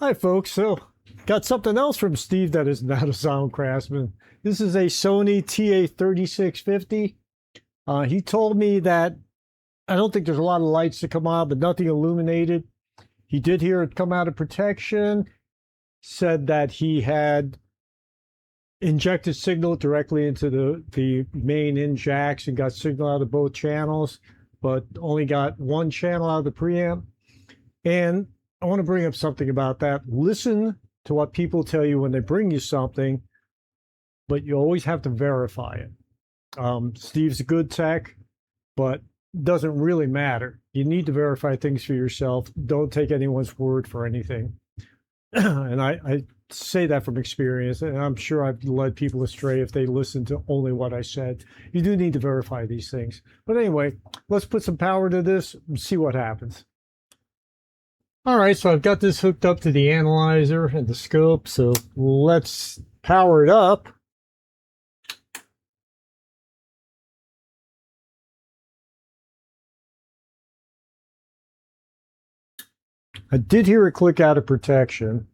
Hi folks, so got something else from Steve that is not a Soundcraftsman. This is a Sony TA 3650. He told me that I don't think there's a lot of lights to come out, but nothing illuminated. He did hear it come out of protection, said that he had injected signal directly into the main in jacks and got signal out of both channels, but only got one channel out of the preamp. And I want to bring up something about that. Listen to what people tell you when they bring you something, but you always have to verify it. Steve's a good tech, but doesn't really matter. You need to verify things for yourself. Don't take anyone's word for anything. And I say that from experience, and I'm sure I've led people astray if they listen to only what I said. You do need to verify these things. But anyway, let's put some power to this and see what happens. All right, so I've got this hooked up to the analyzer and the scope, so let's power it up. I did hear it click out of protection.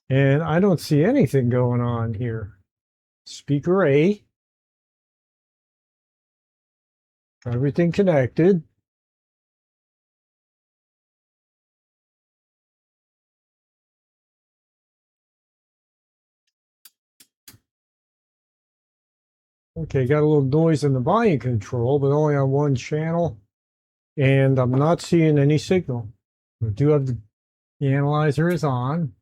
And I don't see anything going on here. Speaker A. Everything connected. Okay, got a little noise in the volume control, but only on one channel. And I'm not seeing any signal. I do have the analyzer is on.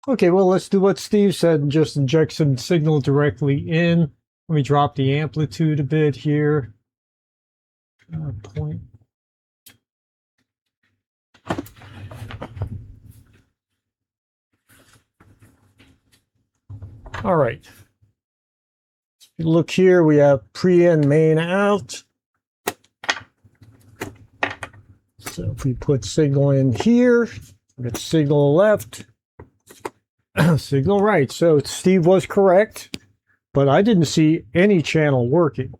Okay, well, let's do what Steve said and just inject some signal directly in. Let me drop the amplitude a bit here. Point. All right. Look here, we have pre-in, main out. So if we put signal in here, we get signal left. Signal right. So Steve was correct, but I didn't see any channel working.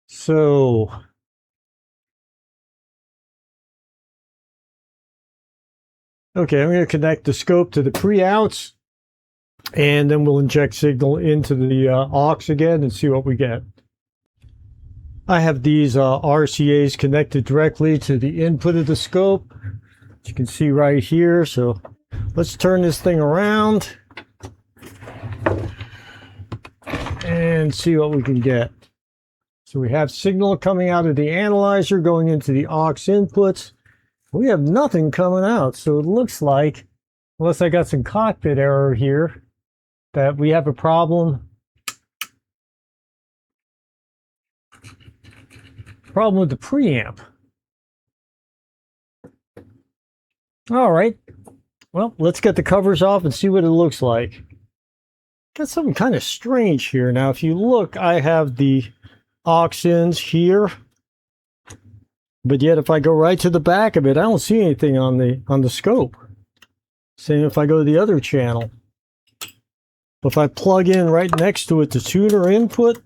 So okay, I'm going to connect the scope to the pre-outs, and then we'll inject signal into the aux again and see what we get. I have these RCAs connected directly to the input of the scope, as you can see right here. So let's turn this thing around and see what we can get. So we have signal coming out of the analyzer going into the aux inputs. We have nothing coming out. So it looks like, unless I got some cockpit error here, that we have a problem. Problem with the preamp. All right. Well, let's get the covers off and see what it looks like. Got something kind of strange here. Now, if you look, I have the aux ins here, but yet if I go right to the back of it, I don't see anything on the scope. Same if I go to the other channel. But if I plug in right next to it the tuner input,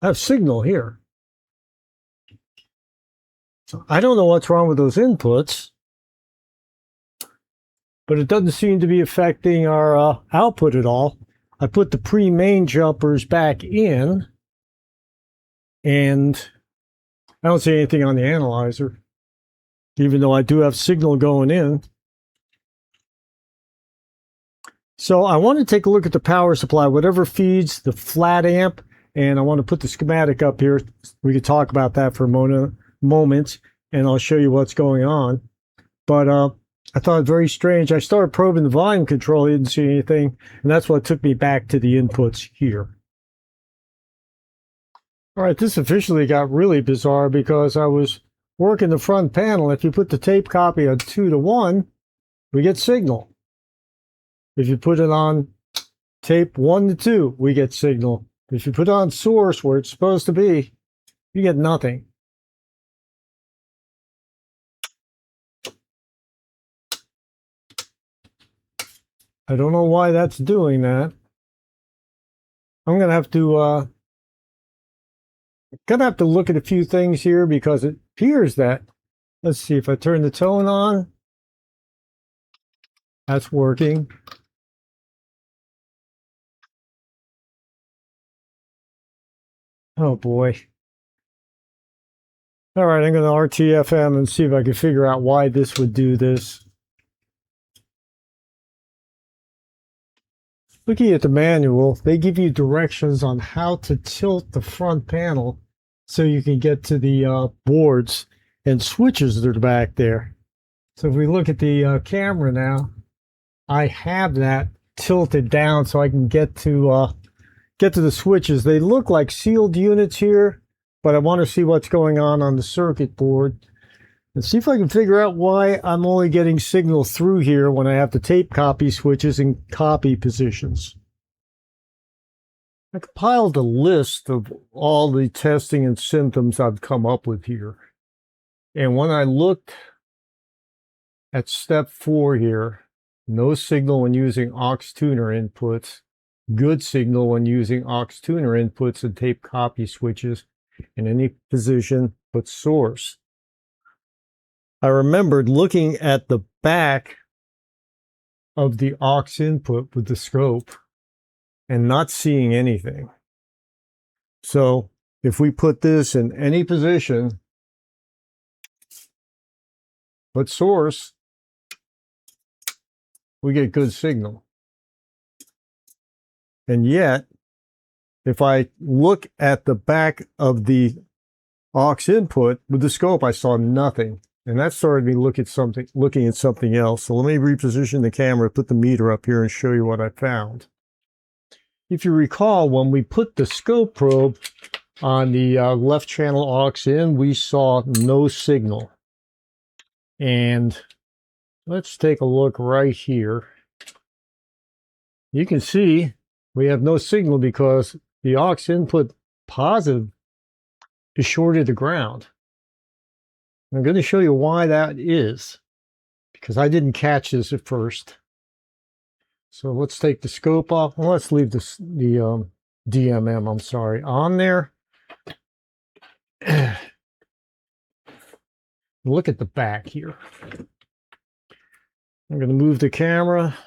I have signal here. So I don't know what's wrong with those inputs, but it doesn't seem to be affecting our output at all. I put the pre-main jumpers back in, and I don't see anything on the analyzer, even though I do have signal going in. So I want to take a look at the power supply, whatever feeds the flat amp, and I want to put the schematic up here. We could talk about that for a moment, and I'll show you what's going on. But I thought it very strange. I started probing the volume control, I didn't see anything, and that's what took me back to the inputs here. All right, this officially got really bizarre because I was working the front panel. If you put the tape copy on 2:1, we get signal. If you put it on tape 1:2, we get signal. If you put on source where it's supposed to be, You get nothing. I don't know why that's doing that. I'm gonna have to look at a few things here because it appears that, let's see, if I turn the tone on, that's working. Oh boy. All right, I'm going to RTFM and see if I can figure out why this would do this. Looking at the manual, they give you directions on how to tilt the front panel so you can get to the boards and switches that are back there. So if we look at the camera now, I have that tilted down so I can get to the switches. They look like sealed units here, but I want to see what's going on the circuit board and see if I can figure out why I'm only getting signal through here when I have the tape copy switches in copy positions. I compiled a list of all the testing and symptoms I've come up with here. And when I looked at step 4 here, no signal when using aux tuner inputs, good signal when using aux tuner inputs and tape copy switches in any position but source. I remembered looking at the back of the aux input with the scope and not seeing anything. So if we put this in any position but source, we get good signal. And yet, if I look at the back of the aux input with the scope, I saw nothing. And that started me looking at something else. So let me reposition the camera, put the meter up here and show you what I found. If you recall, when we put the scope probe on the left channel aux in, we saw no signal. And let's take a look right here. You can see we have no signal because the aux input positive is shorted to ground. I'm going to show you why that is, because I didn't catch this at first. So let's take the scope off. Well, let's leave the DMM, I'm sorry, on there. Look at the back here. I'm going to move the camera.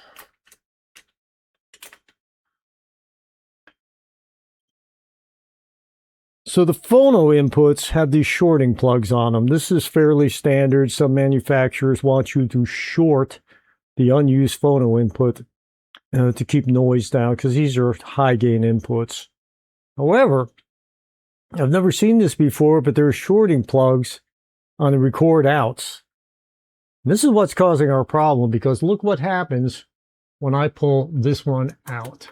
So the phono inputs have these shorting plugs on them. This is fairly standard. Some manufacturers want you to short the unused phono input to keep noise down because these are high gain inputs. However, I've never seen this before, but there are shorting plugs on the record outs. This is what's causing our problem because look what happens when I pull this one out.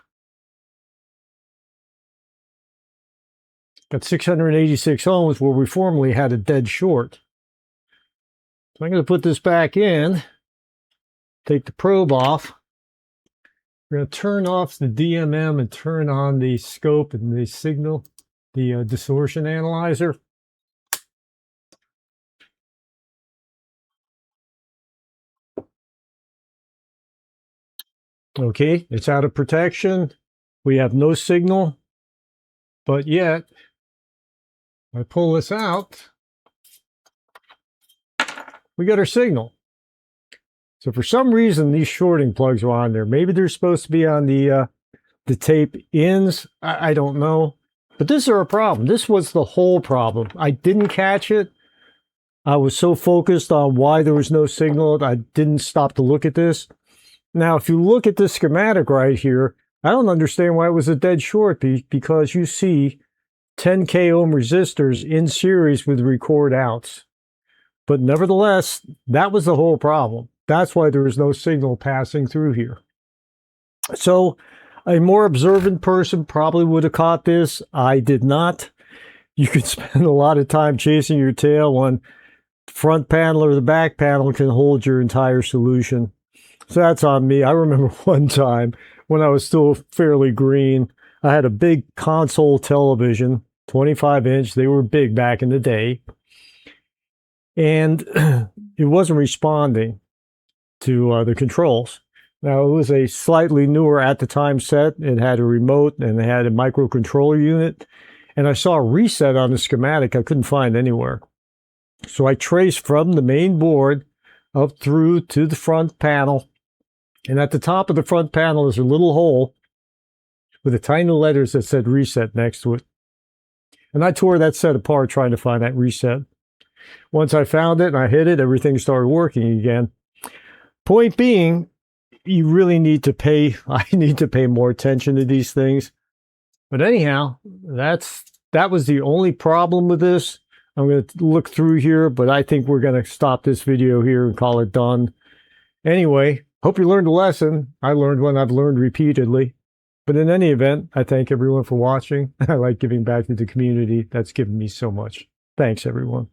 Got 686 ohms where we formerly had a dead short. So I'm going to put this back in, take the probe off. We're going to turn off the DMM and turn on the scope and the signal, the distortion analyzer. Okay, it's out of protection. We have no signal, but yet I pull this out, we got our signal. So for some reason, these shorting plugs are on there. Maybe they're supposed to be on the tape ends. I don't know. But this is our problem. This was the whole problem. I didn't catch it. I was so focused on why there was no signal, I didn't stop to look at this. Now, if you look at this schematic right here, I don't understand why it was a dead short because you see 10K ohm resistors in series with record outs. But nevertheless, that was the whole problem. That's why there was no signal passing through here. So a more observant person probably would have caught this. I did not. You could spend a lot of time chasing your tail when the front panel or the back panel can hold your entire solution. So that's on me. I remember one time when I was still fairly green, I had a big console television 25-inch. They were big back in the day. And it wasn't responding to the controls. Now, it was a slightly newer at the time set. It had a remote and it had a microcontroller unit. And I saw a reset on the schematic I couldn't find anywhere. So I traced from the main board up through to the front panel. And at the top of the front panel is a little hole with the tiny letters that said reset next to it. And I tore that set apart trying to find that reset. Once I found it and I hit it, everything started working again. Point being, you really need to pay, I need to pay more attention to these things. But anyhow, that was the only problem with this. I'm going to look through here, but I think we're going to stop this video here and call it done. Anyway, hope you learned a lesson. I learned one I've learned repeatedly. But in any event, I thank everyone for watching. I like giving back to the community. That's given me so much. Thanks, everyone.